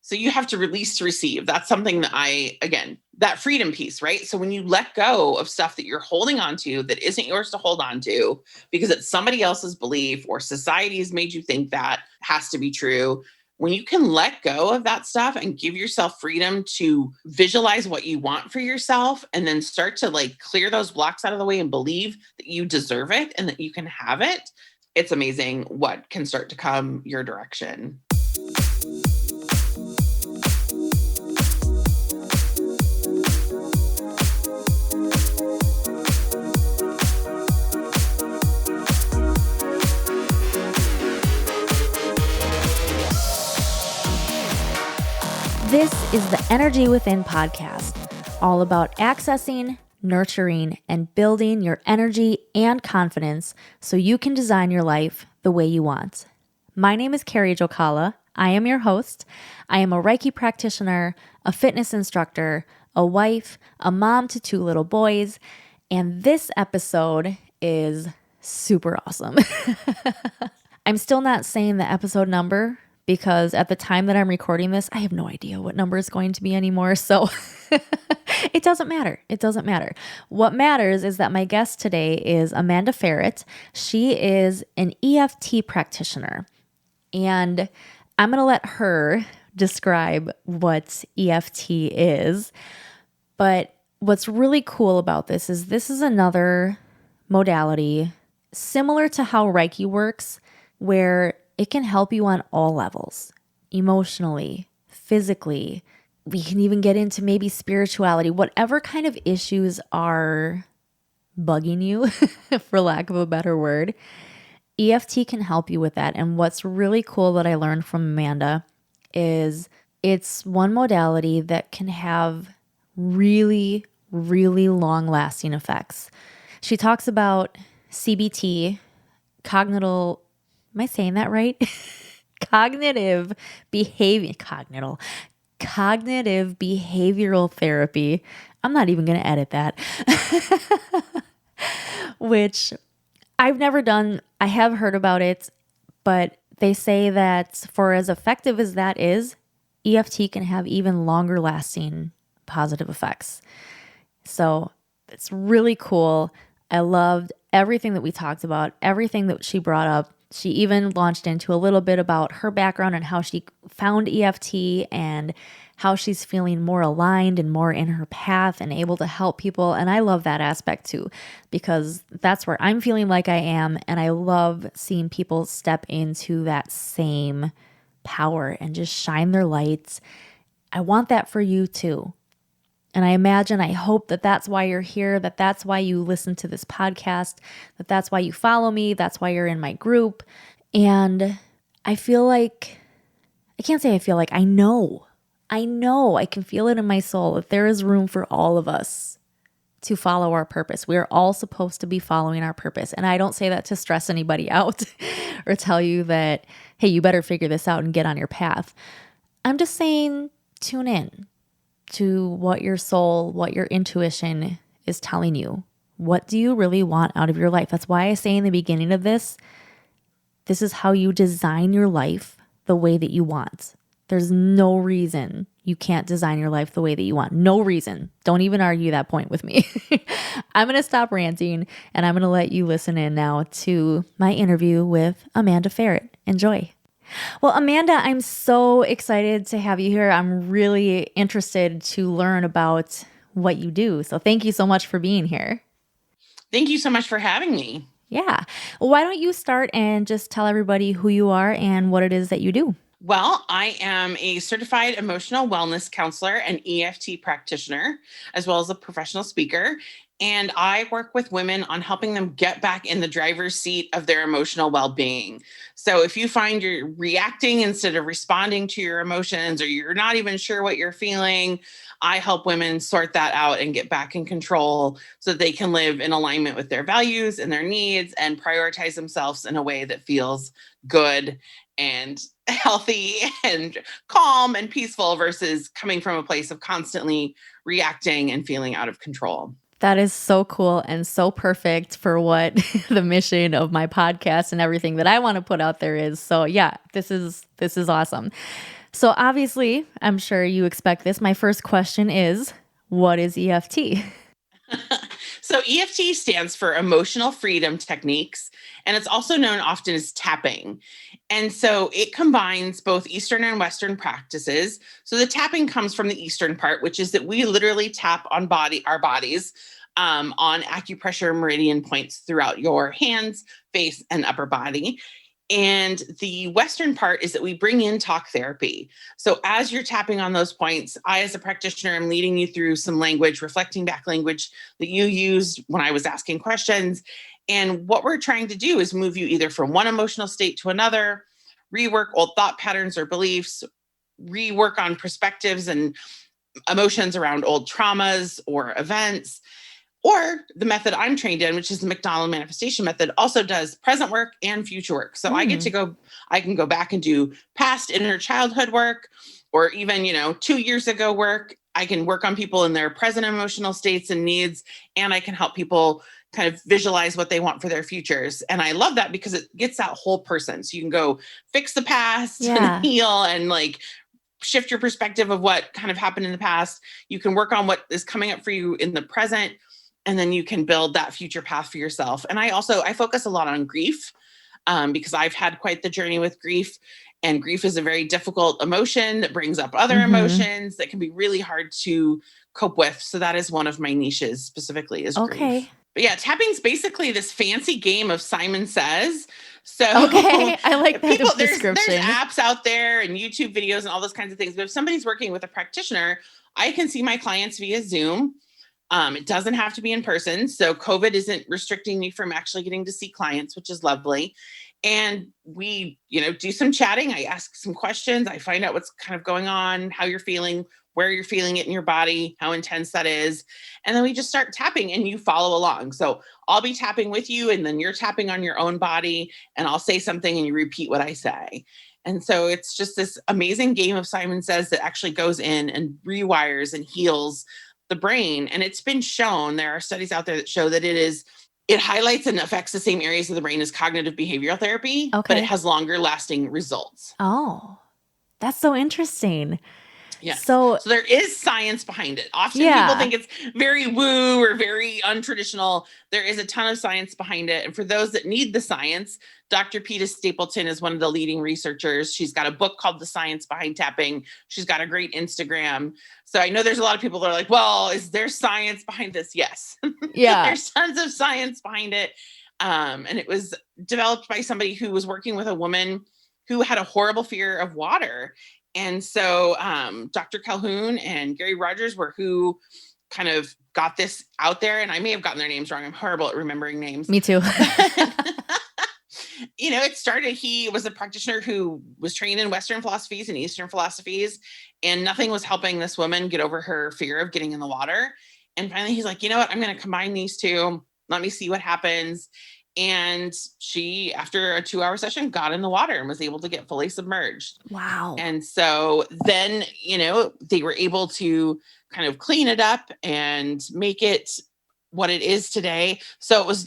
So you have to release to receive. That's something that again, that freedom piece, right? So when you let go of stuff that you're holding on to that isn't yours to hold on to because it's somebody else's belief or society has made you think that has to be true. When you can let go of that stuff and give yourself freedom to visualize what you want for yourself and then start to like clear those blocks out of the way and believe that you deserve it and that you can have it, it's amazing what can start to come your direction. This is the Energy Within podcast, all about accessing, nurturing, and building your energy and confidence so you can design your life the way you want. My name is Carrie Jokala. I am your host. I am a Reiki practitioner, a fitness instructor, a wife, a mom to 2 little boys, and this episode is super awesome. I'm still not saying the episode number because at the time that I'm recording this, I have no idea what number it's going to be anymore. So it doesn't matter. It doesn't matter. What matters is that my guest today is Amanda Ferrat. She is an EFT practitioner. And I'm going to let her describe what EFT is. But what's really cool about this is another modality similar to how Reiki works, where it can help you on all levels, emotionally, physically. We can even get into maybe spirituality, whatever kind of issues are bugging you, for lack of a better word. EFT can help you with that. And what's really cool that I learned from Amanda is it's one modality that can have really, really long-lasting effects. She talks about CBT, cognitive, am I saying that right? Cognitive behavioral therapy. I'm not even going to edit that. Which I've never done. I have heard about it, but they say that for as effective as that is, EFT can have even longer lasting positive effects. So it's really cool. I loved everything that we talked about, everything that she brought up. She even launched into a little bit about her background and how she found EFT and how she's feeling more aligned and more in her path and able to help people. And I love that aspect too, because that's where I'm feeling like I am. And I love seeing people step into that same power and just shine their lights. I want that for you too. And I hope that that's why you're here, that that's why you listen to this podcast, that that's why you follow me, that's why you're in my group. And I feel like, I know, I can feel it in my soul that there is room for all of us to follow our purpose. We are all supposed to be following our purpose. And I don't say that to stress anybody out or tell you that, hey, you better figure this out and get on your path. I'm just saying, tune in to what your soul, what your intuition is telling you. What do you really want out of your life? That's why I say in the beginning of this is how you design your life the way that you want. There's no reason you can't design your life the way that you want. No reason. Don't even argue that point with me. I'm going to stop ranting and I'm going to let you listen in now to my interview with Amanda Ferrat. Enjoy. Well, Amanda, I'm so excited to have you here. I'm really interested to learn about what you do. So thank you so much for being here. Thank you so much for having me. Yeah. Well, why don't you start and just tell everybody who you are and what it is that you do? Well, I am a certified emotional wellness counselor and EFT practitioner, as well as a professional speaker. And I work with women on helping them get back in the driver's seat of their emotional well-being. So if you find you're reacting instead of responding to your emotions, or you're not even sure what you're feeling, I help women sort that out and get back in control so that they can live in alignment with their values and their needs and prioritize themselves in a way that feels good and healthy and calm and peaceful versus coming from a place of constantly reacting and feeling out of control. That is so cool and so perfect for what the mission of my podcast and everything that I want to put out there is. So yeah, this is awesome. So obviously, I'm sure you expect this. My first question is, what is EFT? So EFT stands for Emotional Freedom Techniques, and it's also known often as tapping. And so it combines both Eastern and Western practices. So the tapping comes from the Eastern part, which is that we literally tap on our bodies on acupressure meridian points throughout your hands, face, and upper body. And the Western part is that we bring in talk therapy. So as you're tapping on those points, I, as a practitioner, am leading you through some language, reflecting back language that you used when I was asking questions. And what we're trying to do is move you either from one emotional state to another, rework old thought patterns or beliefs, rework on perspectives and emotions around old traumas or events. Or the method I'm trained in, which is the McDonald manifestation method, also does present work and future work. So I can go back and do past inner childhood work, or even, 2 years ago work. I can work on people in their present emotional states and needs, and I can help people kind of visualize what they want for their futures. And I love that because it gets that whole person. So you can go fix the past Yeah. and heal and shift your perspective of what kind of happened in the past. You can work on what is coming up for you in the present, and then you can build that future path for yourself. And I focus a lot on grief because I've had quite the journey with grief, and grief is a very difficult emotion that brings up other emotions that can be really hard to cope with. So that is one of my niches specifically, is grief. But yeah, tapping's basically this fancy game of Simon Says. So Okay, I like that description. There's apps out there and YouTube videos and all those kinds of things. But if somebody's working with a practitioner, I can see my clients via Zoom. It doesn't have to be in person. So COVID isn't restricting me from actually getting to see clients, which is lovely. And we, do some chatting. I ask some questions. I find out what's kind of going on, how you're feeling, where you're feeling it in your body, how intense that is. And then we just start tapping and you follow along. So I'll be tapping with you, and then you're tapping on your own body, and I'll say something and you repeat what I say. And so it's just this amazing game of Simon Says that actually goes in and rewires and heals the brain. And it's been shown, there are studies out there that show that it highlights and affects the same areas of the brain as cognitive behavioral therapy, but it has longer lasting results. Oh, that's so interesting. Yes. So there is science behind it. Often people think it's very woo or very untraditional. There is a ton of science behind it. And for those that need the science, Dr. Peta Stapleton is one of the leading researchers. She's got a book called The Science Behind Tapping. She's got a great Instagram. So I know there's a lot of people that are like, well, is there science behind this? Yes. Yeah. There's tons of science behind it. And it was developed by somebody who was working with a woman who had a horrible fear of water. And so Dr. Calhoun and Gary Rogers were who kind of got this out there. And I may have gotten their names wrong. I'm horrible at remembering names. Me too. It started, he was a practitioner who was trained in Western philosophies and Eastern philosophies, and nothing was helping this woman get over her fear of getting in the water. And finally, he's like, you know what? I'm going to combine these two. Let me see what happens. And she, after a 2-hour session, got in the water and was able to get fully submerged. Wow. And so then, they were able to kind of clean it up and make it what it is today. So it was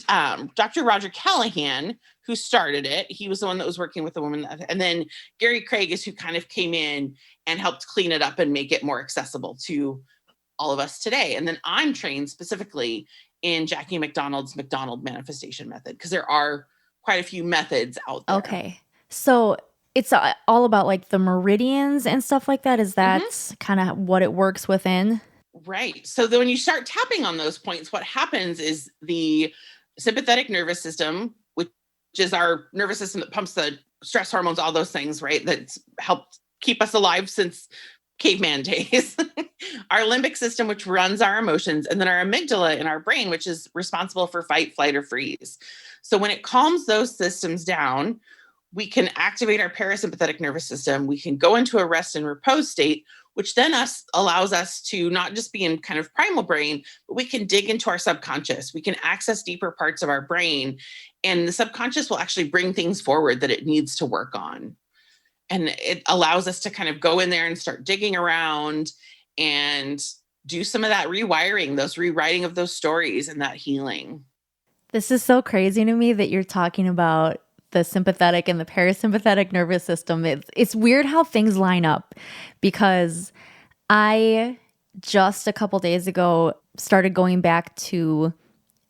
Dr. Roger Callahan who started it. He was the one that was working with the woman. And then Gary Craig is who kind of came in and helped clean it up and make it more accessible to all of us today. And then I'm trained specifically in Jackie McDonald's McDonald manifestation method, because there are quite a few methods out there. Okay. So it's all about like the meridians and stuff like that. Is that kind of what it works within? Right. So then when you start tapping on those points, what happens is the sympathetic nervous system, which is our nervous system that pumps the stress hormones, all those things, right? That's helped keep us alive since caveman days. Our limbic system, which runs our emotions, and then our amygdala in our brain, which is responsible for fight, flight, or freeze. So when it calms those systems down, we can activate our parasympathetic nervous system. We can go into a rest and repose state, which then allows us to not just be in kind of primal brain, but we can dig into our subconscious. We can access deeper parts of our brain, and the subconscious will actually bring things forward that it needs to work on. And it allows us to kind of go in there and start digging around and do some of that rewiring, those rewriting of those stories and that healing. This is so crazy to me that you're talking about the sympathetic and the parasympathetic nervous system. It's weird how things line up, because I just a couple days ago started going back to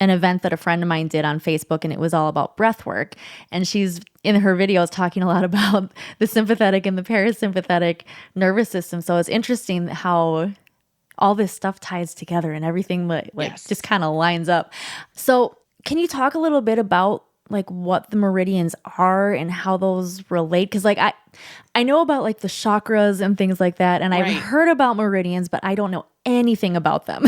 an event that a friend of mine did on Facebook, and it was all about breath work. And she's in her videos talking a lot about the sympathetic and the parasympathetic nervous system. So it's interesting how all this stuff ties together and everything Yes. just kind of lines up. So can you talk a little bit about like what the meridians are and how those relate? Because like I know about like the chakras and things like that, and I've heard about meridians, but I don't know anything about them.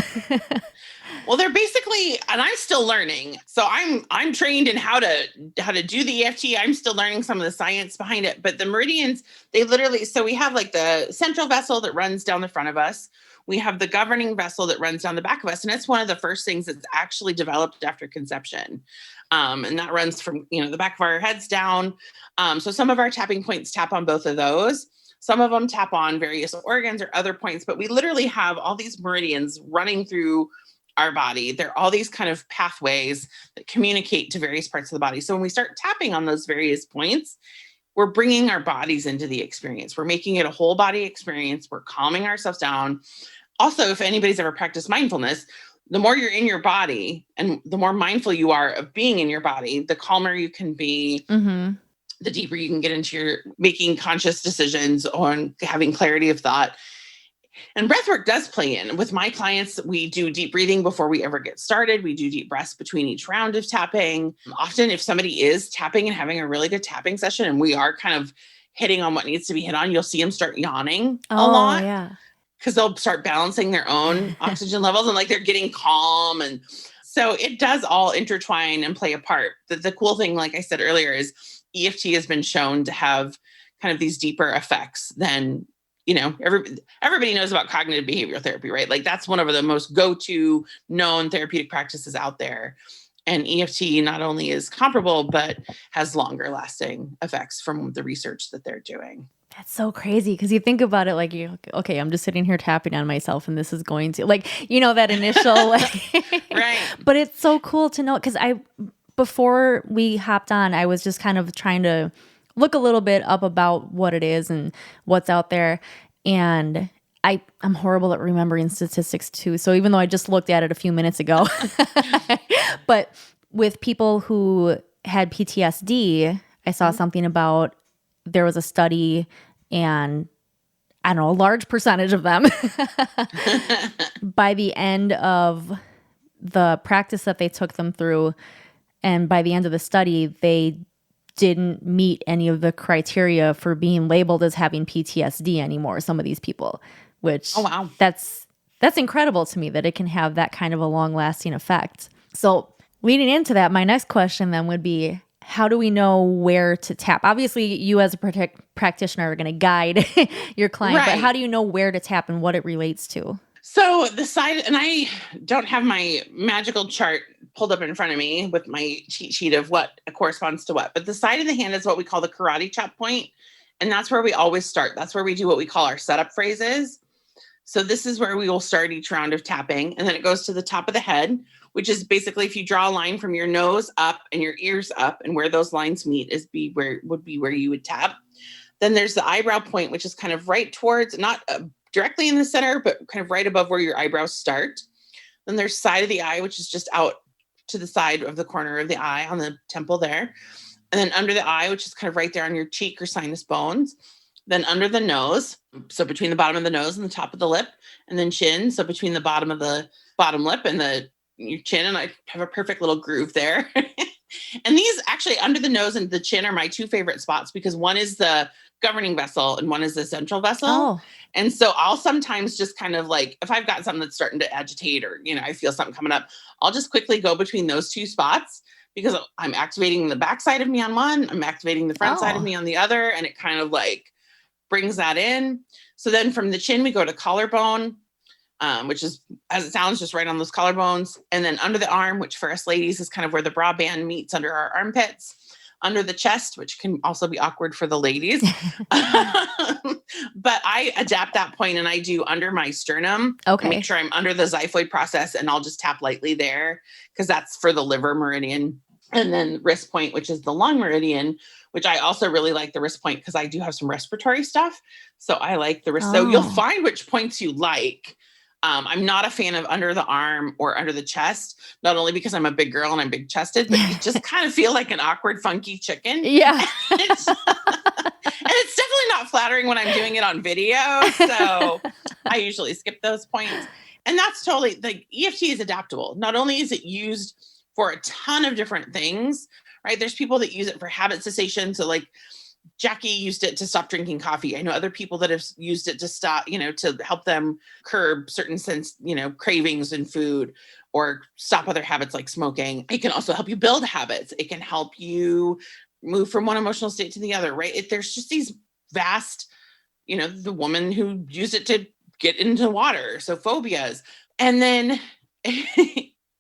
Well, they're basically, and I'm still learning. So I'm trained in how to do the EFT. I'm still learning some of the science behind it. But the meridians, they literally, so we have like the central vessel that runs down the front of us. We have the governing vessel that runs down the back of us. And it's one of the first things that's actually developed after conception. And that runs from, the back of our heads down. So some of our tapping points tap on both of those. Some of them tap on various organs or other points, but we literally have all these meridians running through our body. There are all these kind of pathways that communicate to various parts of the body. So when we start tapping on those various points, we're bringing our bodies into the experience. We're making it a whole body experience. We're calming ourselves down. Also, if anybody's ever practiced mindfulness, the more you're in your body and the more mindful you are of being in your body, the calmer you can be, the deeper you can get into your making conscious decisions on having clarity of thought. And breathwork does play in. With my clients, we do deep breathing before we ever get started. We do deep breaths between each round of tapping. Often, if somebody is tapping and having a really good tapping session, and we are kind of hitting on what needs to be hit on, you'll see them start yawning a lot. Yeah. Because they'll start balancing their own oxygen levels and like they're getting calm. And so it does all intertwine and play a part. The cool thing, like I said earlier, is EFT has been shown to have kind of these deeper effects than, everybody knows about cognitive behavioral therapy, right? Like that's one of the most go-to known therapeutic practices out there. And EFT not only is comparable, but has longer lasting effects from the research that they're doing. That's so crazy, because you think about it like, okay, I'm just sitting here tapping on myself and this is going to that initial right. But it's so cool to know, because before we hopped on, I was just kind of trying to look a little bit up about what it is and what's out there. And I'm horrible at remembering statistics too. So even though I just looked at it a few minutes ago, but with people who had PTSD, I saw something about there was a study, and I don't know, a large percentage of them by the end of the practice that they took them through, and by the end of the study, they didn't meet any of the criteria for being labeled as having PTSD anymore, some of these people, which that's incredible to me that it can have that kind of a long-lasting effect. So leading into that, my next question then would be, how do we know where to tap? Obviously, you as a practitioner are going to guide your client, right. But how do you know where to tap and what it relates to? So the side, and I don't have my magical chart pulled up in front of me with my cheat sheet of what corresponds to what, but the side of the hand is what we call the karate chop point. And that's where we always start. That's where we do what we call our setup phrases. So this is where we will start each round of tapping. And then it goes to the top of the head, which is basically if you draw a line from your nose up and your ears up, and where those lines meet would be where you would tap. Then there's the eyebrow point, which is kind of right towards, not directly in the center, but kind of right above where your eyebrows start. Then there's side of the eye, which is just out to the side of the corner of the eye on the temple there. And then under the eye, which is kind of right there on your cheek or sinus bones. Then under the nose, so between the bottom of the nose and the top of the lip. And then chin, so between the bottom of the bottom lip and your chin. And I have a perfect little groove there. And these actually under the nose and the chin are my two favorite spots, because one is the governing vessel and one is the central vessel. Oh. And so I'll sometimes just kind of like, if I've got something that's starting to agitate or, I feel something coming up, I'll just quickly go between those two spots, because I'm activating the back side of me on one, I'm activating the front side of me on the other. And it kind of like brings that in. So then from the chin, we go to collarbone, which is, as it sounds, just right on those collarbones. And then under the arm, which for us ladies is kind of where the bra band meets under our armpits. Under the chest, which can also be awkward for the ladies. But I adapt that point and I do under my sternum. Okay. Make sure I'm under the xiphoid process, and I'll just tap lightly there, because that's for the liver meridian. And then wrist point, which is the long meridian, which I also really like the wrist point because I do have some respiratory stuff. So I like the wrist. So you'll find which points you like. I'm not a fan of under the arm or under the chest, not only because I'm a big girl and I'm big chested, but you just kind of feel like an awkward, funky chicken. Yeah. And it's definitely not flattering when I'm doing it on video. So I usually skip those points. And that's totally, like, EFT is adaptable. Not only is it used for a ton of different things, right? There's people that use it for habit cessation. So like Jackie used it to stop drinking coffee. I know other people that have used it to stop, to help them curb certain cravings in food or stop other habits like smoking. It can also help you build habits. It can help you move from one emotional state to the other, right? There's just these vast, the woman who used it to get into water. So phobias. And then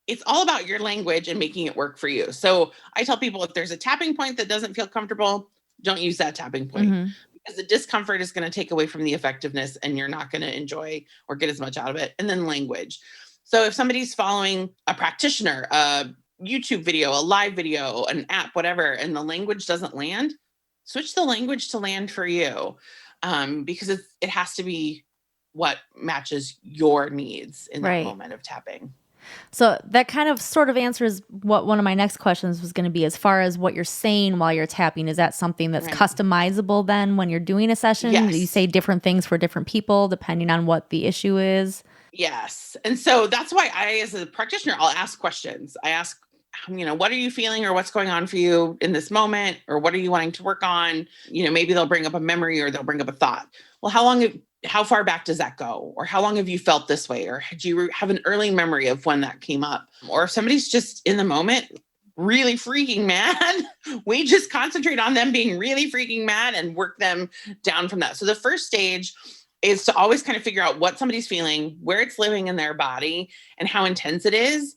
it's all about your language and making it work for you. So I tell people, if there's a tapping point that doesn't feel comfortable, don't use that tapping point because the discomfort is going to take away from the effectiveness and you're not going to enjoy or get as much out of it. And then language. So if somebody's following a practitioner, a YouTube video, a live video, an app, whatever, and the language doesn't land, switch the language to land for you because it has to be what matches your needs in that moment of tapping. So that kind of sort of answers what one of my next questions was going to be as far as what you're saying while you're tapping. Is that something that's customizable then when you're doing a session? Yes. You say different things for different people depending on what the issue is? Yes. And so that's why I, as a practitioner, I'll ask questions. I ask, what are you feeling or what's going on for you in this moment? Or what are you wanting to work on? Maybe they'll bring up a memory or they'll bring up a thought. Well, how far back does that go? Or how long have you felt this way? Or do you have an early memory of when that came up? Or if somebody's just in the moment, really freaking mad, we just concentrate on them being really freaking mad and work them down from that. So the first stage is to always kind of figure out what somebody's feeling, where it's living in their body, and how intense it is.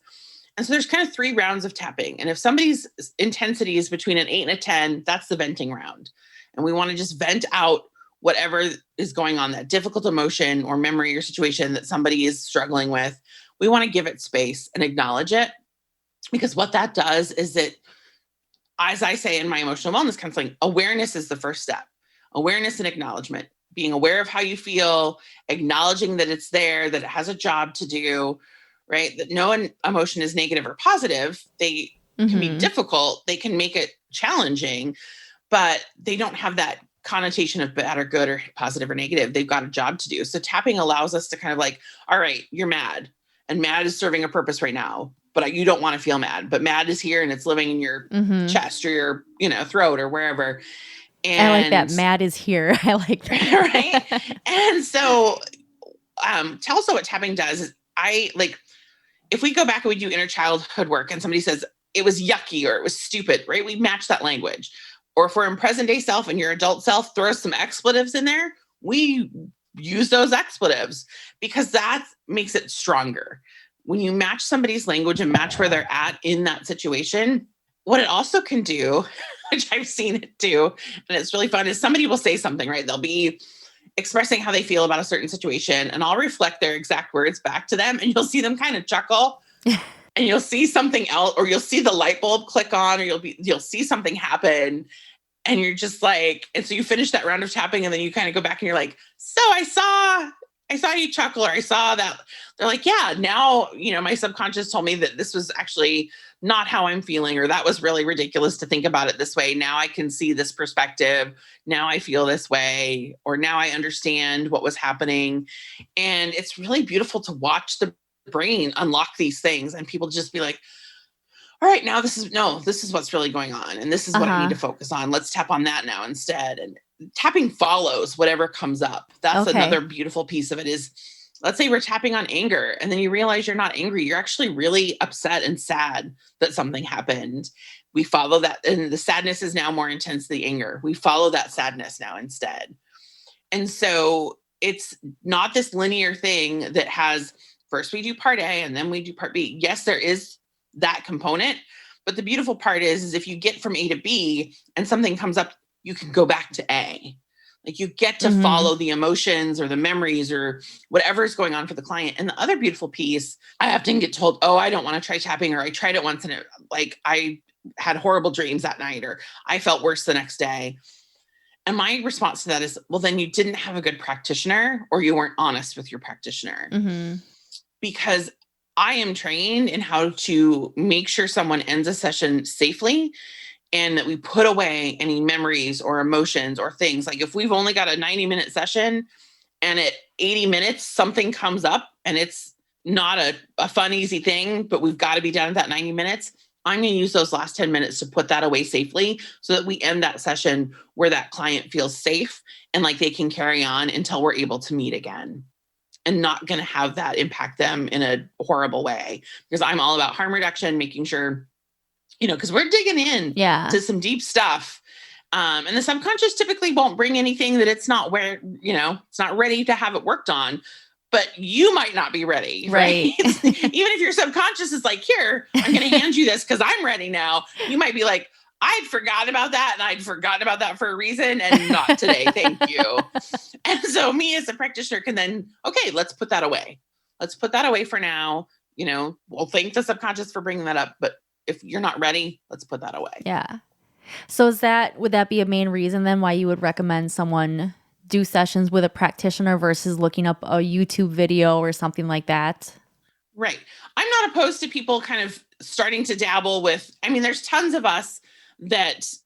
And so there's kind of 3 rounds of tapping. And if somebody's intensity is between an 8 and a 10, that's the venting round. And we want to just vent out whatever is going on, that difficult emotion or memory or situation that somebody is struggling with. We want to give it space and acknowledge it, because what that does is that, as I say in my emotional wellness counseling, awareness is the first step. Awareness and acknowledgement, being aware of how you feel, acknowledging that it's there, that it has a job to do, right? That no emotion is negative or positive. They can be difficult. They can make it challenging, but they don't have that connotation of bad or good or positive or negative. They've got a job to do. So tapping allows us to kind of like, all right, you're mad, and mad is serving a purpose right now, but you don't want to feel mad, but mad is here and it's living in your chest or your, throat or wherever. And I like that. Mad is here. I like that. Right. And so, also what tapping does is if we go back and we do inner childhood work and somebody says it was yucky or it was stupid, right? We match that language. Or if we're in present day self and your adult self throws some expletives in there, we use those expletives because that makes it stronger. When you match somebody's language and match where they're at in that situation, what it also can do, which I've seen it do, and it's really fun, is somebody will say something, right? They'll be expressing how they feel about a certain situation, and I'll reflect their exact words back to them, and you'll see them kind of chuckle. And you'll see something else, or you'll see the light bulb click on, or you'll see something happen. And you're just like, and so you finish that round of tapping and then you kind of go back and you're like, so I saw you chuckle, or I saw that. They're like, yeah, now, my subconscious told me that this was actually not how I'm feeling, or that was really ridiculous to think about it this way. Now I can see this perspective. Now I feel this way, or now I understand what was happening. And it's really beautiful to watch the brain unlock these things and people just be like, all right, now this is what's really going on. And this is what I need to focus on. Let's tap on that now instead. And tapping follows whatever comes up. That's another beautiful piece of it is, let's say we're tapping on anger and then you realize you're not angry. You're actually really upset and sad that something happened. We follow that. And the sadness is now more intense than the anger. We follow that sadness now instead. And so it's not this linear thing that has, first we do part A and then we do part B. Yes, there is that component, but the beautiful part is if you get from A to B and something comes up, you can go back to A. Like you get to follow the emotions or the memories or whatever is going on for the client. And the other beautiful piece, I often get told, oh, I don't want to try tapping, or I tried it once and had horrible dreams that night, or I felt worse the next day. And my response to that is, well, then you didn't have a good practitioner, or you weren't honest with your practitioner. Mm-hmm. Because I am trained in how to make sure someone ends a session safely, and that we put away any memories or emotions or things. Like if we've only got a 90-minute session and at 80 minutes, something comes up and it's not a fun, easy thing, but we've got to be done at that 90 minutes. I'm going to use those last 10 minutes to put that away safely so that we end that session where that client feels safe and like they can carry on until we're able to meet again, and not going to have that impact them in a horrible way. Because I'm all about harm reduction, making sure, because we're digging in to some deep stuff. And the subconscious typically won't bring anything that it's not where, it's not ready to have it worked on. But you might not be ready, right? Even if your subconscious is like, here, I'm going to hand you this because I'm ready now. You might be like, I'd forgotten about that, and I'd forgotten about that for a reason, and not today. Thank you. And so me as a practitioner can then, okay, let's put that away. Let's put that away for now. We'll thank the subconscious for bringing that up, but if you're not ready, let's put that away. Yeah. So would that be a main reason then why you would recommend someone do sessions with a practitioner versus looking up a YouTube video or something like that? Right. I'm not opposed to people kind of starting to dabble with, there's tons of us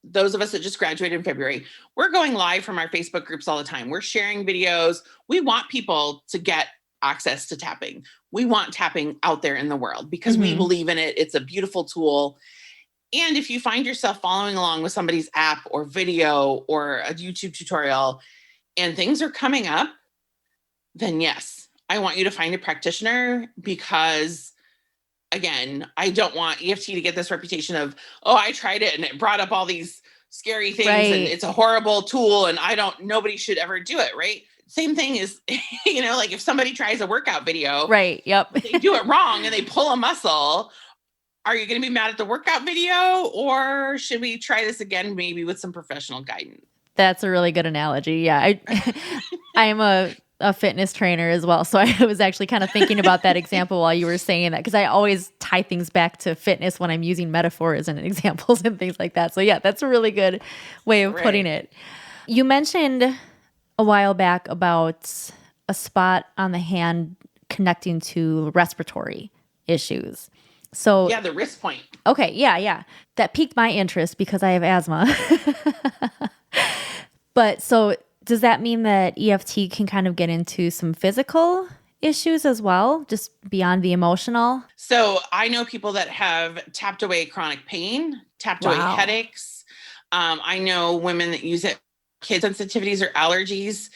those of us that just graduated in February, we're going live from our Facebook groups all the time. We're sharing videos. We want people to get access to tapping. We want tapping out there in the world because we believe in it. It's a beautiful tool. And if you find yourself following along with somebody's app or video or a YouTube tutorial and things are coming up, then yes, I want you to find a practitioner, because again, I don't want EFT to get this reputation of, oh, I tried it and it brought up all these scary things and it's a horrible tool and nobody should ever do it, right? Same thing is, like if somebody tries a workout video, right? Yep. They do it wrong and they pull a muscle. Are you going to be mad at the workout video, or should we try this again, maybe with some professional guidance? That's a really good analogy. Yeah. I'm a fitness trainer as well. So I was actually kind of thinking about that example while you were saying that, because I always tie things back to fitness when I'm using metaphors and examples and things like that. So yeah, that's a really good way of putting it. You mentioned a while back about a spot on the hand connecting to respiratory issues. So yeah, the wrist point. Okay. Yeah. That piqued my interest because I have asthma. But so does that mean that EFT can kind of get into some physical issues as well, just beyond the emotional? So I know people that have tapped away chronic pain, tapped away headaches. I know women that use it, kid sensitivities or allergies.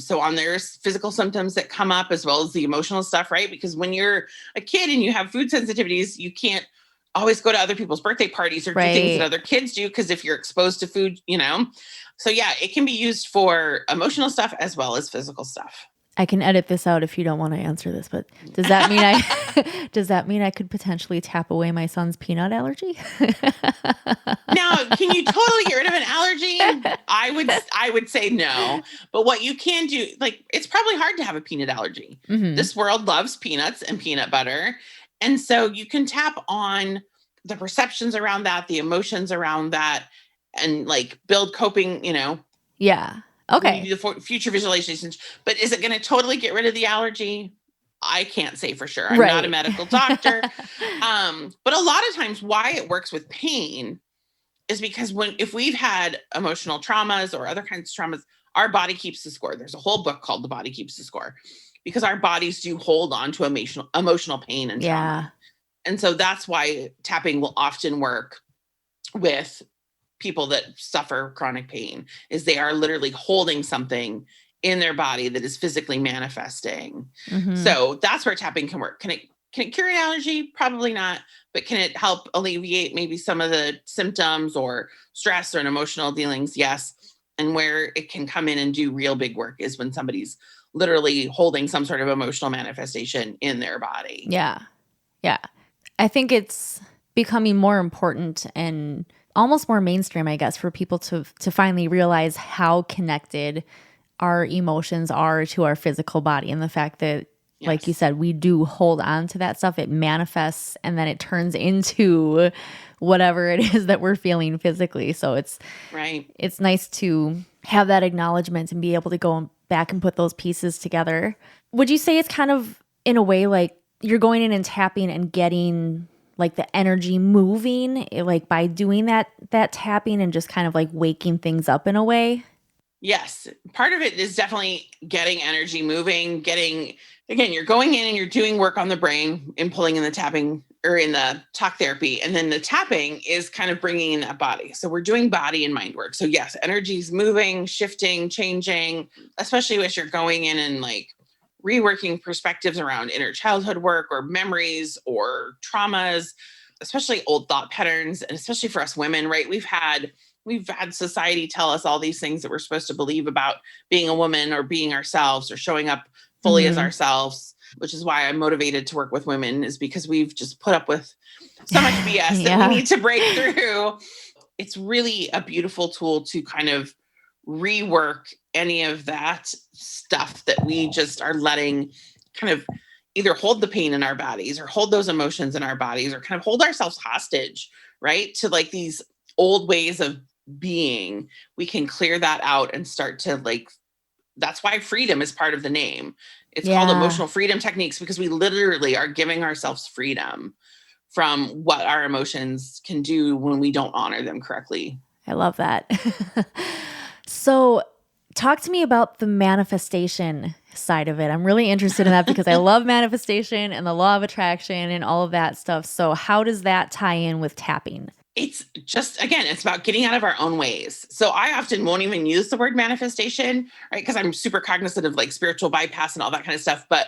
So on their physical symptoms that come up as well as the emotional stuff, right? Because when you're a kid and you have food sensitivities, you can't always go to other people's birthday parties or do things that other kids do, because if you're exposed to food, So yeah, it can be used for emotional stuff as well as physical stuff. I can edit this out if you don't want to answer this, but does that mean I could potentially tap away my son's peanut allergy? Now, can you totally get rid of an allergy? I would say no. But what you can do, like, it's probably hard to have a peanut allergy. This world loves peanuts and peanut butter. And so you can tap on the perceptions around that, the emotions around that, and like build coping, Yeah. Okay. Do the future visualizations. But is it going to totally get rid of the allergy? I can't say for sure. I'm not a medical doctor. But a lot of times why it works with pain is because if we've had emotional traumas or other kinds of traumas, our body keeps the score. There's a whole book called The Body Keeps the Score, because our bodies do hold on to emotional pain and trauma. And so that's why tapping will often work with people that suffer chronic pain, is they are literally holding something in their body that is physically manifesting. So that's where tapping can work. Can it cure an allergy? Probably not. But can it help alleviate maybe some of the symptoms or stress or emotional dealings? Yes. And where it can come in and do real big work is when somebody's literally holding some sort of emotional manifestation in their body. Yeah. I think it's becoming more important and almost more mainstream, I guess, for people to finally realize how connected our emotions are to our physical body, and the fact that like you Yes. said, we do hold on to that stuff. It manifests and then it turns into whatever it is that we're feeling physically. So Right. it's nice to have that acknowledgement and be able to go back and put those pieces together. Would you say it's kind of in a way like you're going in and tapping and getting like the energy moving, like by doing that tapping and just kind of like waking things up in a way? Yes. Part of it is definitely getting energy moving, again, you're going in and you're doing work on the brain and pulling in the tapping or in the talk therapy. And then the tapping is kind of bringing in that body. So we're doing body and mind work. So yes, energy is moving, shifting, changing, especially as you're going in and like reworking perspectives around inner childhood work or memories or traumas, especially old thought patterns. And especially for us women, right? We've had society tell us all these things that we're supposed to believe about being a woman or being ourselves or showing up fully as ourselves, which is why I'm motivated to work with women, is because we've just put up with so much BS that we need to break through. It's really a beautiful tool to kind of rework any of that stuff that we just are letting kind of either hold the pain in our bodies or hold those emotions in our bodies or kind of hold ourselves hostage, right? To like these old ways of being. We can clear that out and start to like, that's why freedom is part of the name. It's called emotional freedom techniques because we literally are giving ourselves freedom from what our emotions can do when we don't honor them correctly. I love that. So, talk to me about the manifestation side of it. I'm really interested in that because I love manifestation and the law of attraction and all of that stuff. So, how does that tie in with tapping? It's just, again, it's about getting out of our own ways. So I often won't even use the word manifestation, right? Because I'm super cognizant of like spiritual bypass and all that kind of stuff. But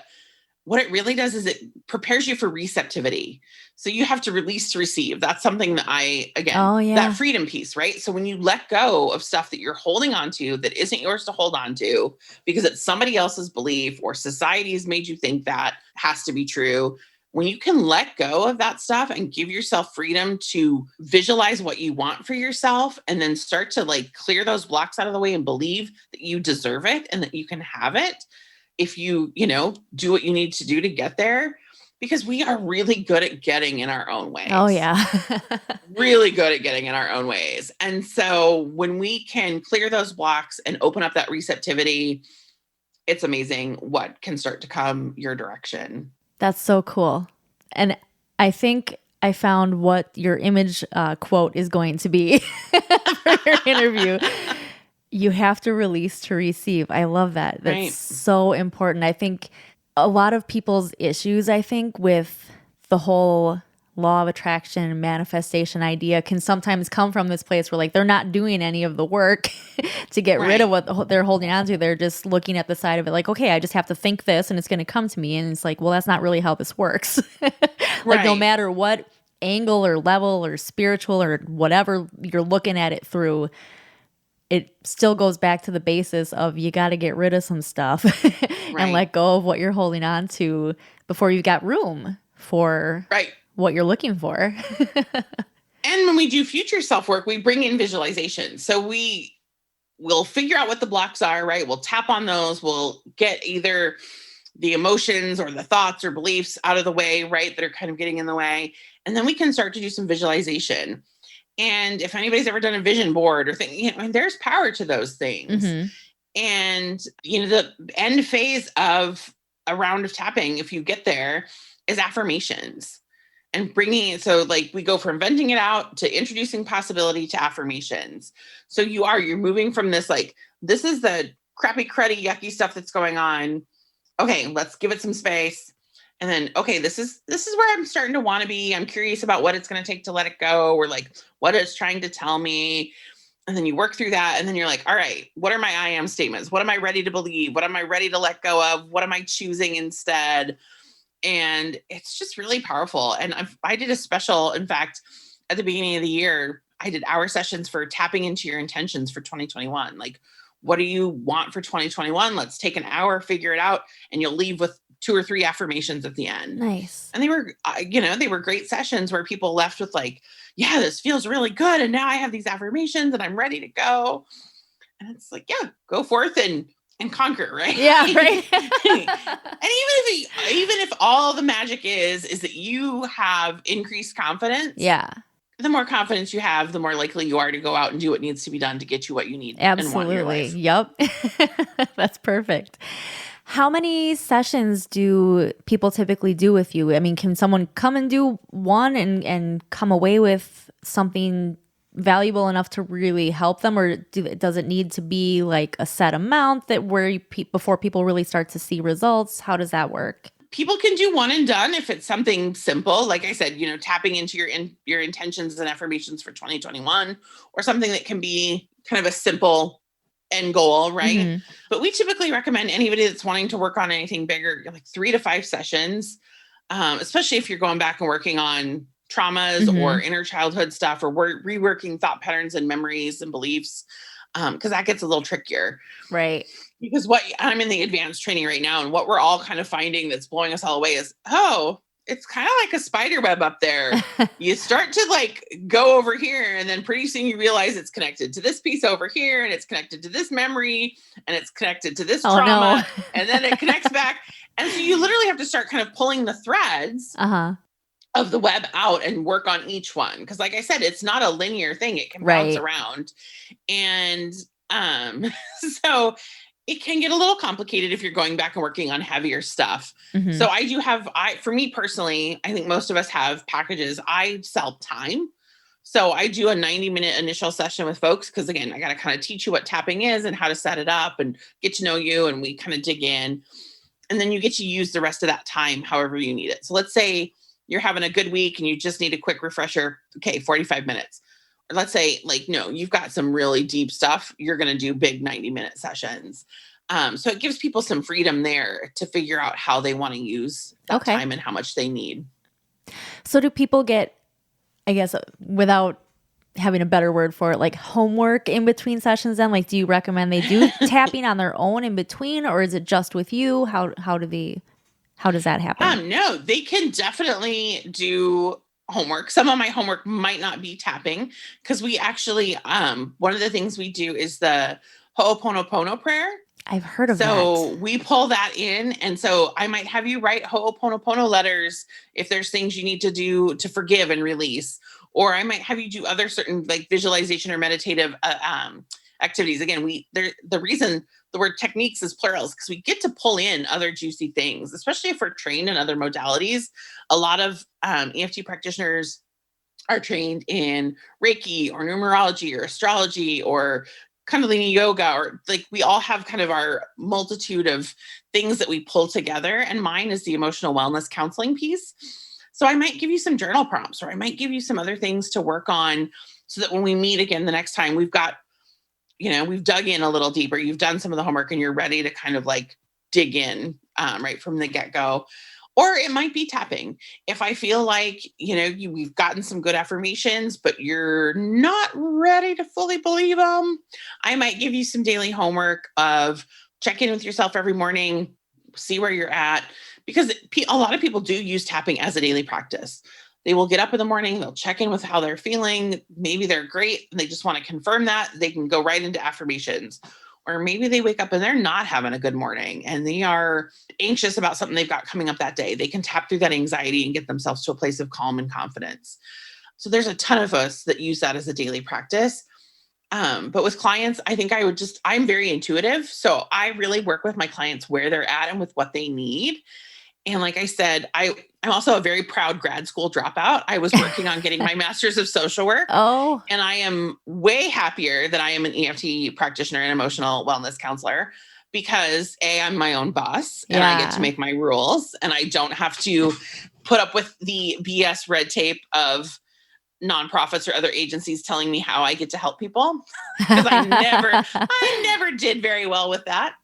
what it really does is it prepares you for receptivity. So you have to release to receive. That's something that that freedom piece, right? So when you let go of stuff that you're holding on to that isn't yours to hold on to because it's somebody else's belief or society has made you think that has to be true, when you can let go of that stuff and give yourself freedom to visualize what you want for yourself and then start to like clear those blocks out of the way and believe that you deserve it and that you can have it if you, do what you need to do to get there, because we are really good at getting in our own ways. Oh, yeah. Really good at getting in our own ways. And so when we can clear those blocks and open up that receptivity, it's amazing what can start to come your direction. That's so cool. And I think I found what your image quote is going to be for your interview. You have to release to receive. I love that. That's so important. I think a lot of people's issues, with the whole law of attraction and manifestation idea can sometimes come from this place where like they're not doing any of the work to get rid of what they're holding on to. They're just looking at the side of it like, okay, I just have to think this and it's going to come to me. And it's like, well, that's not really how this works. Like no matter what angle or level or spiritual or whatever you're looking at it through, it still goes back to the basis of you got to get rid of some stuff and let go of what you're holding on to before you've got room for what you're looking for. And when we do future self work, we bring in visualization. So we'll figure out what the blocks are, right? We'll tap on those. We'll get either the emotions or the thoughts or beliefs out of the way, right? That are kind of getting in the way. And then we can start to do some visualization. And if anybody's ever done a vision board or thing, there's power to those things. And, the end phase of a round of tapping, if you get there, is affirmations and bringing it. So like we go from venting it out to introducing possibility to affirmations. So you're moving from this, like, this is the crappy, cruddy, yucky stuff that's going on. Okay, let's give it some space. And then, okay, this is where I'm starting to want to be. I'm curious about what it's going to take to let it go, or like what it's trying to tell me. And then you work through that. And then you're like, all right, what are my I am statements? What am I ready to believe? What am I ready to let go of? What am I choosing instead? And it's just really powerful. And I did a special, in fact, at the beginning of the year, I did hour sessions for tapping into your intentions for 2021. Like, what do you want for 2021? Let's take an hour, figure it out. And you'll leave with 2 or 3 affirmations at the end. Nice. And they were great sessions where people left with like, yeah, this feels really good. And now I have these affirmations and I'm ready to go. And it's like, yeah, go forth and and conquer, right? Yeah, right. And even if all the magic is that you have increased confidence, Yeah, the more confidence you have, the more likely you are to go out and do what needs to be done to get you what you need and want in your absolutely. life. Yep. That's perfect. How many sessions do people typically do with you? I mean, can someone come and do one and come away with something valuable enough to really help them, or does it need to be like a set amount that before people really start to see results? How does that work? People can do one and done if it's something simple. Like I said, tapping into your intentions and affirmations for 2021, or something that can be kind of a simple end goal, right? Mhm. But we typically recommend anybody that's wanting to work on anything bigger, like 3 to 5 sessions, especially if you're going back and working on traumas or inner childhood stuff, or reworking thought patterns and memories and beliefs, because that gets a little trickier. Right. Because I'm in the advanced training right now, and what we're all kind of finding that's blowing us all away is, it's kind of like a spider web up there. You start to like go over here, and then pretty soon you realize it's connected to this piece over here, and it's connected to this memory, and it's connected to this trauma, no. and then it connects back. And so you literally have to start kind of pulling the threads of the web out and work on each one. Because like I said, it's not a linear thing. It can bounce around. And so it can get a little complicated if you're going back and working on heavier stuff. So I do for me personally, I think most of us have packages. I sell time. So I do a 90-minute initial session with folks, because again, I got to kind of teach you what tapping is and how to set it up and get to know you. And we kind of dig in, and then you get to use the rest of that time however you need it. So let's say you're having a good week and you just need a quick refresher. Okay, 45 minutes. Or let's say you've got some really deep stuff. You're going to do big 90-minute sessions. So it gives people some freedom there to figure out how they want to use that time and how much they need. So do people get, I guess, without having a better word for it, like homework in between sessions then? Like, do you recommend they do tapping on their own in between, or is it just with you? How does that happen? No, they can definitely do homework. Some of my homework might not be tapping, because we actually, one of the things we do is the Ho'oponopono prayer. I've heard of that. So we pull that in. And so I might have you write Ho'oponopono letters if there's things you need to do to forgive and release. Or I might have you do other certain like visualization or meditative activities. Again, the reason the word techniques is plural is because we get to pull in other juicy things, especially if we're trained in other modalities. A lot of EFT practitioners are trained in Reiki or numerology or astrology or Kundalini yoga, or like we all have kind of our multitude of things that we pull together. And mine is the emotional wellness counseling piece. So I might give you some journal prompts, or I might give you some other things to work on, so that when we meet again the next time, we've got, we've dug in a little deeper. You've done some of the homework and you're ready to kind of like dig in right from the get-go. Or it might be tapping. If I feel like, we've gotten some good affirmations, but you're not ready to fully believe them, I might give you some daily homework of check in with yourself every morning, see where you're at. Because a lot of people do use tapping as a daily practice. They will get up in the morning, they'll check in with how they're feeling. Maybe they're great and they just want to confirm that. They can go right into affirmations. Or maybe they wake up and they're not having a good morning and they are anxious about something they've got coming up that day. They can tap through that anxiety and get themselves to a place of calm and confidence. So there's a ton of us that use that as a daily practice. But with clients, I think I'm very intuitive. So I really work with my clients where they're at and with what they need. And like I said, I'm also a very proud grad school dropout. I was working on getting my master's of social work. Oh. And I am way happier that I am an EFT practitioner and emotional wellness counselor, because I'm my own boss and I get to make my rules, and I don't have to put up with the BS red tape of nonprofits or other agencies telling me how I get to help people. Because I never did very well with that.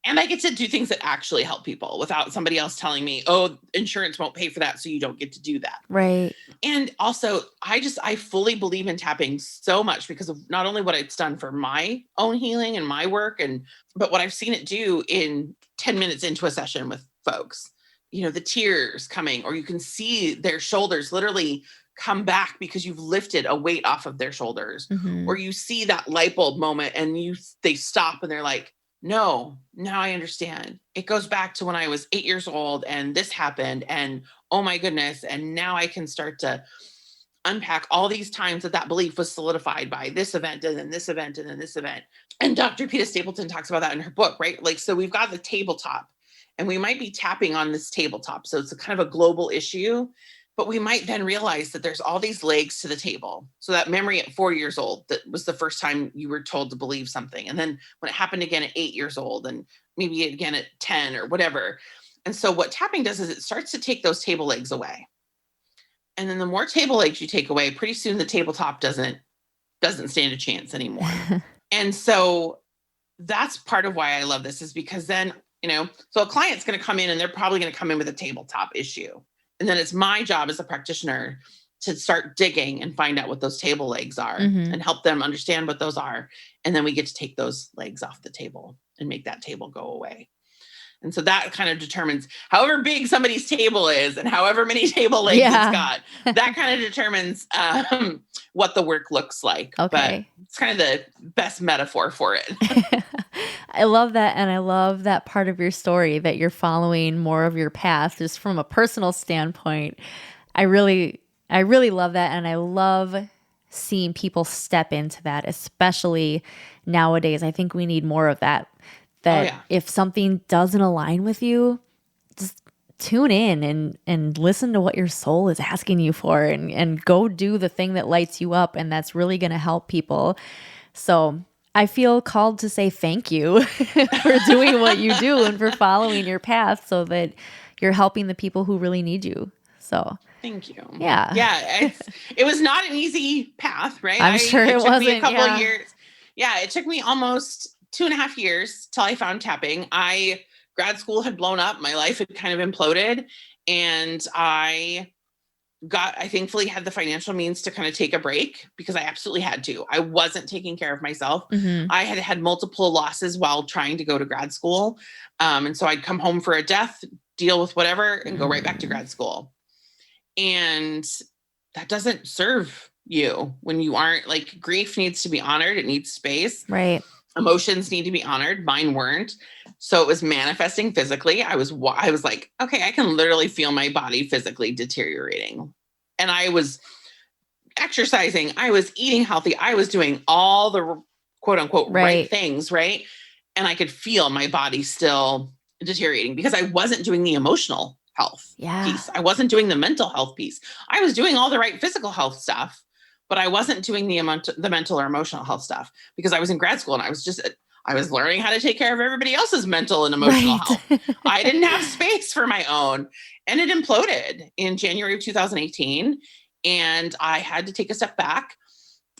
And I get to do things that actually help people without somebody else telling me, oh, insurance won't pay for that, so you don't get to do that. Right. And also, I fully believe in tapping so much because of not only what it's done for my own healing and my work, but what I've seen it do in 10 minutes into a session with folks. the tears coming, or you can see their shoulders literally come back because you've lifted a weight off of their shoulders, or you see that light bulb moment and they stop and they're like, no, now I understand. It goes back to when I was 8 years old and this happened, and oh my goodness. And now I can start to unpack all these times that belief was solidified by this event and then this event and then this event. And Dr. Peta Stapleton talks about that in her book, right? Like, so we've got the tabletop and we might be tapping on this tabletop. So it's a kind of a global issue, but we might then realize that there's all these legs to the table. So that memory at 4 years old, that was the first time you were told to believe something. And then when it happened again at 8 years old, and maybe again at 10 or whatever. And so what tapping does is it starts to take those table legs away. And then the more table legs you take away, pretty soon the tabletop doesn't stand a chance anymore. And so that's part of why I love this, is because then, so a client's going to come in and they're probably going to come in with a tabletop issue. And then it's my job as a practitioner to start digging and find out what those table legs are and help them understand what those are. And then we get to take those legs off the table and make that table go away. And so that kind of determines, however big somebody's table is and however many table legs it's got, that kind of determines what the work looks like. Okay. But it's kind of the best metaphor for it. I love that. And I love that part of your story that you're following more of your path just from a personal standpoint. I really love that. And I love seeing people step into that, especially nowadays. I think we need more of that. If something doesn't align with you, just tune in and listen to what your soul is asking you for, and go do the thing that lights you up. And that's really going to help people. So I feel called to say thank you for doing what you do and for following your path so that you're helping the people who really need you. So thank you. Yeah. It was not an easy path, right? I'm sure it wasn't. Me a couple of years. Yeah. It took me almost 2.5 years till I found tapping. Grad school had blown up. My life had kind of imploded, and I thankfully had the financial means to kind of take a break, because I absolutely had to. I wasn't taking care of myself. I had multiple losses while trying to go to grad school. And so I'd come home for a death, deal with whatever, and go right back to grad school. And that doesn't serve you when you aren't, like, grief needs to be honored. It needs space. Right. Emotions need to be honored. Mine weren't. So it was manifesting physically. I was like, okay, I can literally feel my body physically deteriorating. And I was exercising. I was eating healthy. I was doing all the quote unquote right things. Right. And I could feel my body still deteriorating because I wasn't doing the emotional health piece. I wasn't doing the mental health piece. I was doing all the right physical health stuff, but I wasn't doing the mental or emotional health stuff, because I was in grad school and I was learning how to take care of everybody else's mental and emotional health. I didn't have space for my own, and it imploded in January of 2018. And I had to take a step back.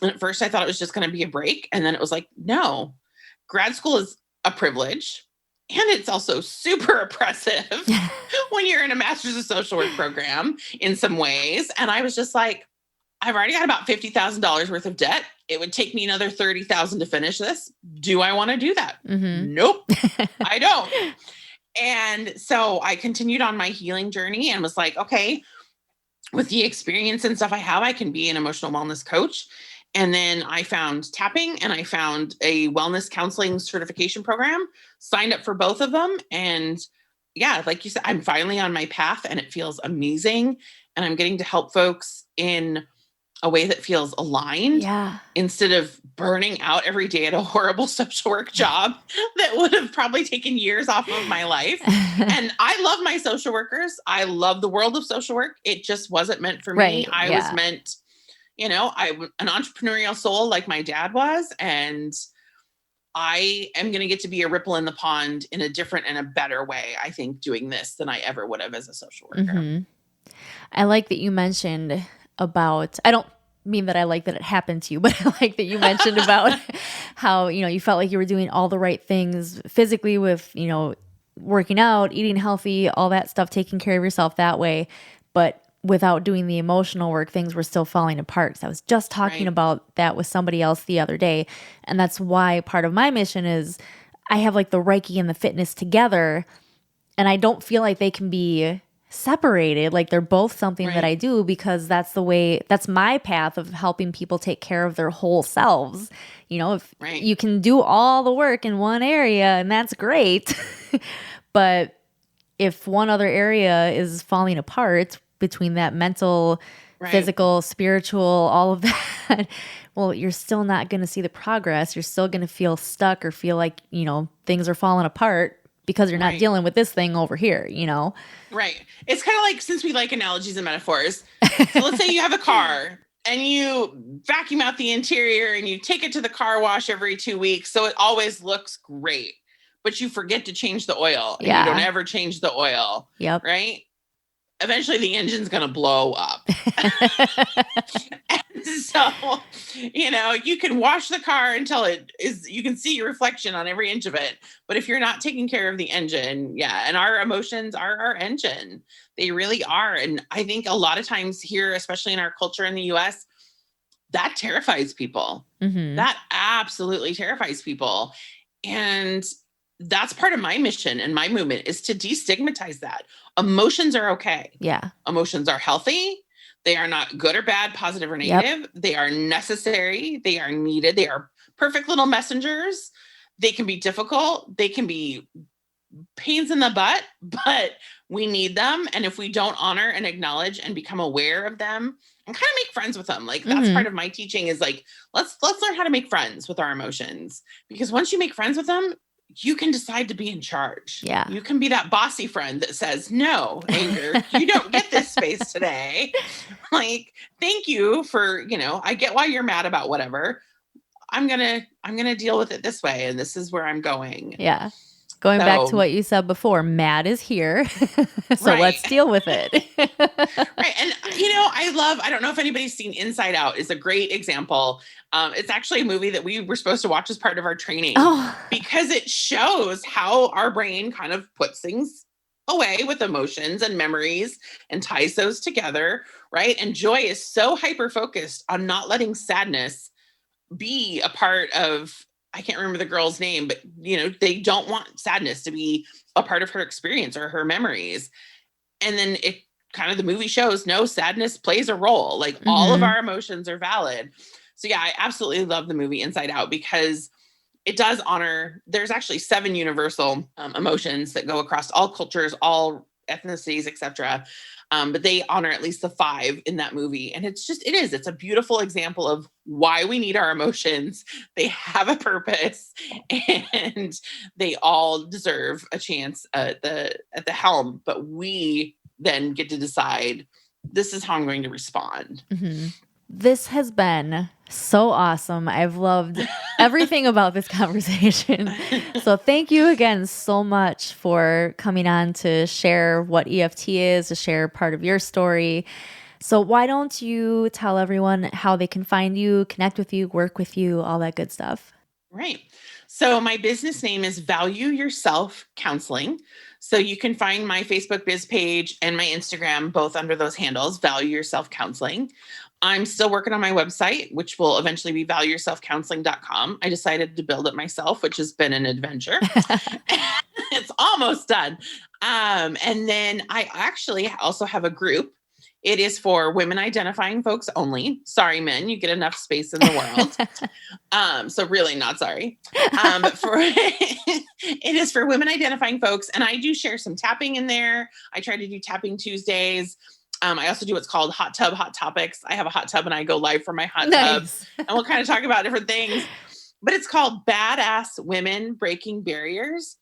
And at first I thought it was just going to be a break. And then it was like, no, grad school is a privilege. And it's also super oppressive when you're in a master's of social work program in some ways. And I was just like, I've already got about $50,000 worth of debt. It would take me another $30,000 to finish this. Do I want to do that? Nope, I don't. And so I continued on my healing journey and was like, okay, with the experience and stuff I have, I can be an emotional wellness coach. And then I found tapping, and I found a wellness counseling certification program, signed up for both of them. And yeah, like you said, I'm finally on my path, and it feels amazing. And I'm getting to help folks in a way that feels aligned, instead of burning out every day at a horrible social work job that would have probably taken years off of my life. And I love my social workers. I love the world of social work. It just wasn't meant for me. I was meant, I'm an entrepreneurial soul like my dad was, and I am going to get to be a ripple in the pond in a different and a better way, I think, doing this than I ever would have as a social worker. I like that you mentioned about, I don't mean that I like that it happened to you, but I like that you mentioned about how, you felt like you were doing all the right things physically with, working out, eating healthy, all that stuff, taking care of yourself that way. But without doing the emotional work, things were still falling apart. So I was just talking about that with somebody else the other day. And that's why part of my mission is I have like the Reiki and the fitness together. And I don't feel like they can be separated. Like they're both something that Right. I do because that's my path of helping people take care of their whole selves. If Right. you can do all the work in one area and that's great. But if one other area is falling apart between that mental, Right. physical, spiritual, all of that, well, you're still not going to see the progress. You're still going to feel stuck or feel like, things are falling apart because you're not Right. dealing with this thing over here, Right. It's kind of like, since we like analogies and metaphors. So let's say you have a car and you vacuum out the interior and you take it to the car wash every 2 weeks. So it always looks great, but you forget to change the oil and you don't Yeah. ever change the oil. Yep. Right. Eventually the engine's going to blow up. And so, you can wash the car until you can see your reflection on every inch of it. But if you're not taking care of the engine, yeah. And our emotions are our engine. They really are. And I think a lot of times here, especially in our culture in the US, that terrifies people. Mm-hmm. That absolutely terrifies people. And that's part of my mission and my movement is to destigmatize that. Emotions are okay. Yeah. Emotions are healthy. They are not good or bad, positive or negative. Yep. They are necessary. They are needed. They are perfect little messengers. They can be difficult. They can be pains in the butt, but we need them. And if we don't honor and acknowledge and become aware of them and kind of make friends with them, like that's part of my teaching is like, let's learn how to make friends with our emotions, because once you make friends with them, you can decide to be in charge. Yeah. You can be that bossy friend that says, no, anger, you don't get this space today. Like, thank you for, I get why you're mad about whatever. I'm going to deal with it this way. And this is where I'm going. Yeah. Going back to what you said before, mad is here. So right. Let's deal with it. Right. And, I don't know if anybody's seen Inside Out is a great example. It's actually a movie that we were supposed to watch as part of our training because it shows how our brain kind of puts things away with emotions and memories and ties those together. Right. And joy is so hyper-focused on not letting sadness be a part of, I can't remember the girl's name, but they don't want sadness to be a part of her experience or her memories. And then it kind of, the movie shows, no, sadness plays a role. Like all of our emotions are valid. So yeah, I absolutely love the movie Inside Out because it does honor, there's actually 7 universal emotions that go across all cultures, all ethnicities, etc. But they honor at least the 5 in that movie. And it's a beautiful example of why we need our emotions. They have a purpose and they all deserve a chance at the helm, but we then get to decide, this is how I'm going to respond. Mm-hmm. This has been so awesome. I've loved everything about this conversation. So thank you again so much for coming on to share what EFT is, to share part of your story. So why don't you tell everyone how they can find you, connect with you, work with you, all that good stuff? Right. So my business name is Value Yourself Counseling. So you can find my Facebook biz page and my Instagram both under those handles, Value Yourself Counseling. I'm still working on my website, which will eventually be valueyourselfcounseling.com. I decided to build it myself, which has been an adventure. It's almost done. And then I actually also have a group. It is for women identifying folks only. Sorry, men, you get enough space in the world. So really not sorry. But it is for women identifying folks. And I do share some tapping in there. I try to do tapping Tuesdays. I also do what's called Hot Tub Hot Topics. I have a hot tub and I go live from my hot tub and we'll kind of talk about different things. But it's called Badass Women Breaking Barriers.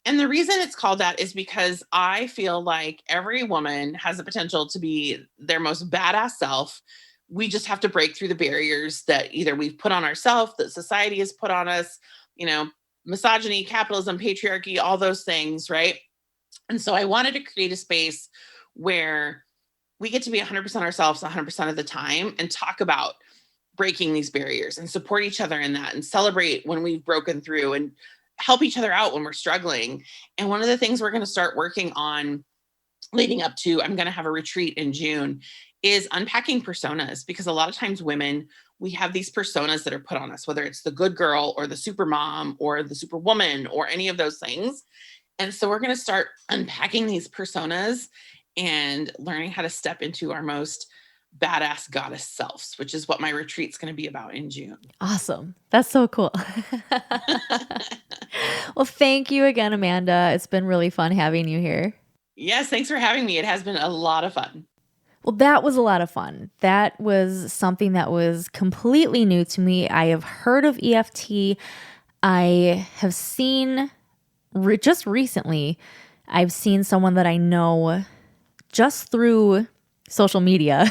And the reason it's called that is because I feel like every woman has the potential to be their most badass self. We just have to break through the barriers that either we've put on ourselves, that society has put on us, misogyny, capitalism, patriarchy, all those things, right? And so I wanted to create a space where we get to be 100% ourselves 100% of the time and talk about breaking these barriers and support each other in that and celebrate when we've broken through and help each other out when we're struggling. And one of the things we're going to start working on leading up to, I'm going to have a retreat in June, is unpacking personas, because a lot of times women, we have these personas that are put on us, whether it's the good girl or the super mom or the superwoman or any of those things. And so we're going to start unpacking these personas and learning how to step into our most badass goddess selves, which is what my retreat's going to be about in June. Awesome. That's so cool. Well, thank you again, Amanda. It's been really fun having you here. Yes, thanks for having me. It has been a lot of fun. Well, that was a lot of fun. That was something that was completely new to me. I have heard of EFT. I have seen, just recently, I've seen someone that I know just through social media,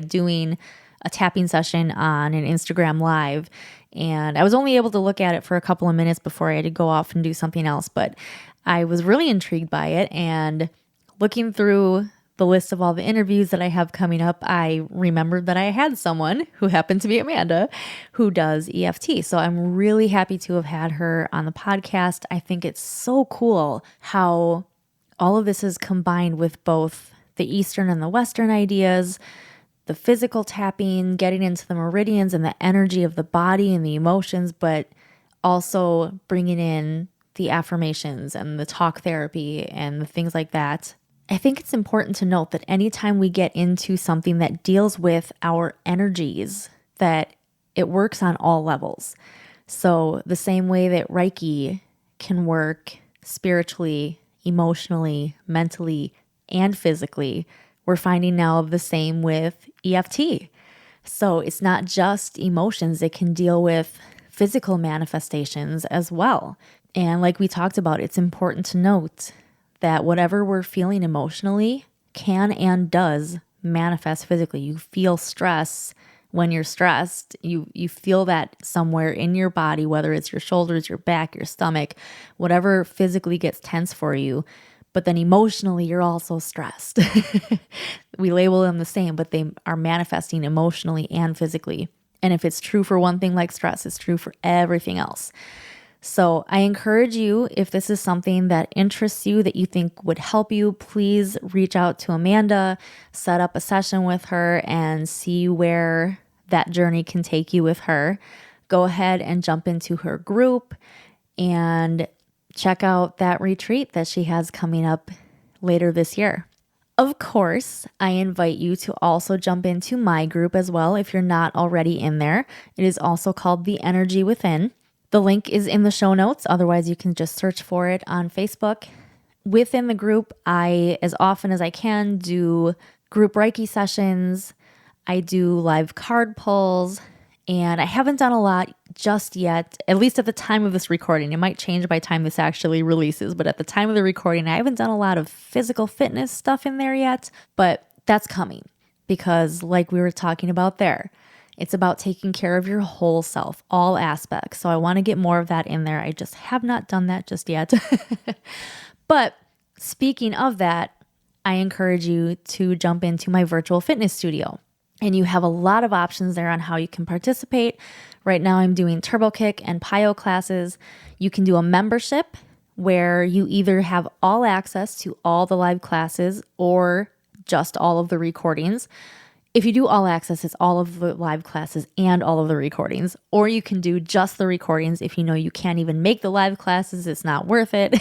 doing a tapping session on an Instagram Live. And I was only able to look at it for a couple of minutes before I had to go off and do something else. But I was really intrigued by it. And looking through the list of all the interviews that I have coming up, I remembered that I had someone who happened to be Amanda who does EFT. So I'm really happy to have had her on the podcast. I think it's so cool how all of this is combined with both the Eastern and the Western ideas, the physical tapping, getting into the meridians and the energy of the body and the emotions, but also bringing in the affirmations and the talk therapy and the things like that. I think it's important to note that anytime we get into something that deals with our energies, that it works on all levels. So the same way that Reiki can work spiritually, emotionally, mentally, and physically, we're finding now the same with EFT. So it's not just emotions, it can deal with physical manifestations as well. And like we talked about, it's important to note that whatever we're feeling emotionally can and does manifest physically. You feel stress when you're stressed. You feel that somewhere in your body, whether it's your shoulders, your back, your stomach, whatever physically gets tense for you. But then emotionally, you're also stressed. We label them the same, but they are manifesting emotionally and physically. And if it's true for one thing like stress, it's true for everything else. So I encourage you, if this is something that interests you, that you think would help you, please reach out to Amanda, set up a session with her, and see where that journey can take you with her. Go ahead and jump into her group and check out that retreat that she has coming up later this year. Of course, I invite you to also jump into my group as well if you're not already in there. It is also called The Energy Within. The link is in the show notes. Otherwise, you can just search for it on Facebook. Within the group, I, as often as I can, do group Reiki sessions. I do live card pulls, and I haven't done a lot just yet, at least at the time of this recording. It might change by the time this actually releases, but at the time of the recording, I haven't done a lot of physical fitness stuff in there yet, but that's coming because like we were talking about there, it's about taking care of your whole self, all aspects. So I want to get more of that in there. I just have not done that just yet. But speaking of that, I encourage you to jump into my virtual fitness studio. And you have a lot of options there on how you can participate. Right now I'm doing Turbo Kick and PiYo classes. You can do a membership where you either have all access to all the live classes or just all of the recordings. If you do all access, it's all of the live classes and all of the recordings. Or you can do just the recordings if you know you can't even make the live classes, it's not worth it.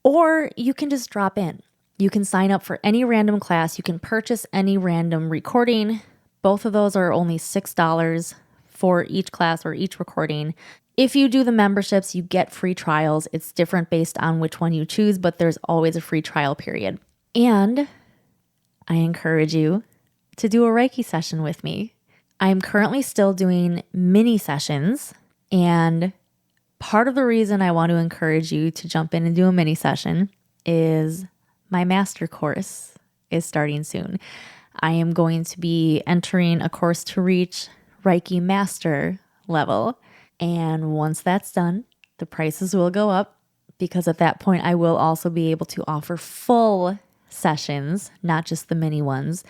Or you can just drop in. You can sign up for any random class. You can purchase any random recording. Both of those are only $6 for each class or each recording. If you do the memberships, you get free trials. It's different based on which one you choose, but there's always a free trial period. And I encourage you to do a Reiki session with me. I'm currently still doing mini sessions, and part of the reason I want to encourage you to jump in and do a mini session is my master course is starting soon. I am going to be entering a course to reach Reiki master level, and once that's done, the prices will go up because at that point I will also be able to offer full sessions, not just the mini ones.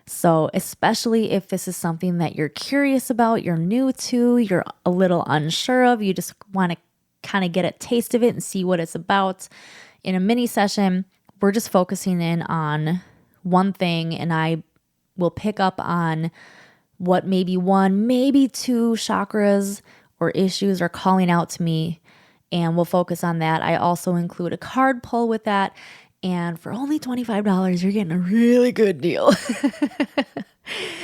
So especially if this is something that you're curious about, you're new to, you're a little unsure of, you just want to kind of get a taste of it and see what it's about. In a mini session, we're just focusing in on one thing, and I will pick up on what maybe one, maybe two chakras or issues are calling out to me, and we'll focus on that. I also include a card pull with that, And for only $25, you're getting a really good deal.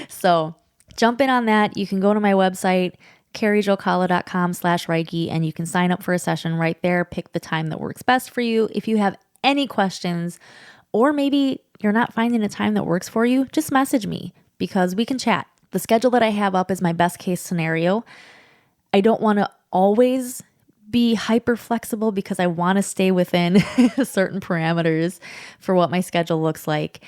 So jump in on that. You can go to my website, carriejocala.com/Reiki, and you can sign up for a session right there. Pick the time that works best for you. If you have any questions, or maybe you're not finding a time that works for you, just message me because we can chat. The schedule that I have up is my best case scenario. I don't want to always be hyper flexible because I want to stay within certain parameters for what my schedule looks like.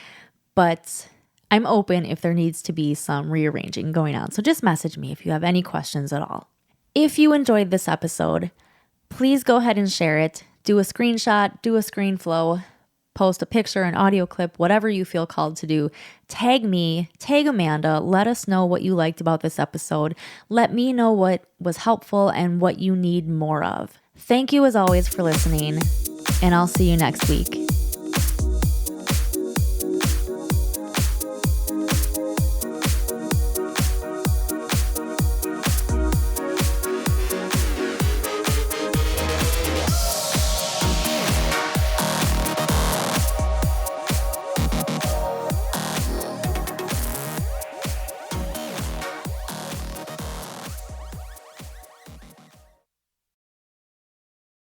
But I'm open if there needs to be some rearranging going on. So just message me if you have any questions at all. If you enjoyed this episode, please go ahead and share it. Do a screenshot, do a screen flow, post a picture, an audio clip, whatever you feel called to do. Tag me, tag Amanda. Let us know what you liked about this episode. Let me know what was helpful and what you need more of. Thank you as always for listening, and I'll see you next week.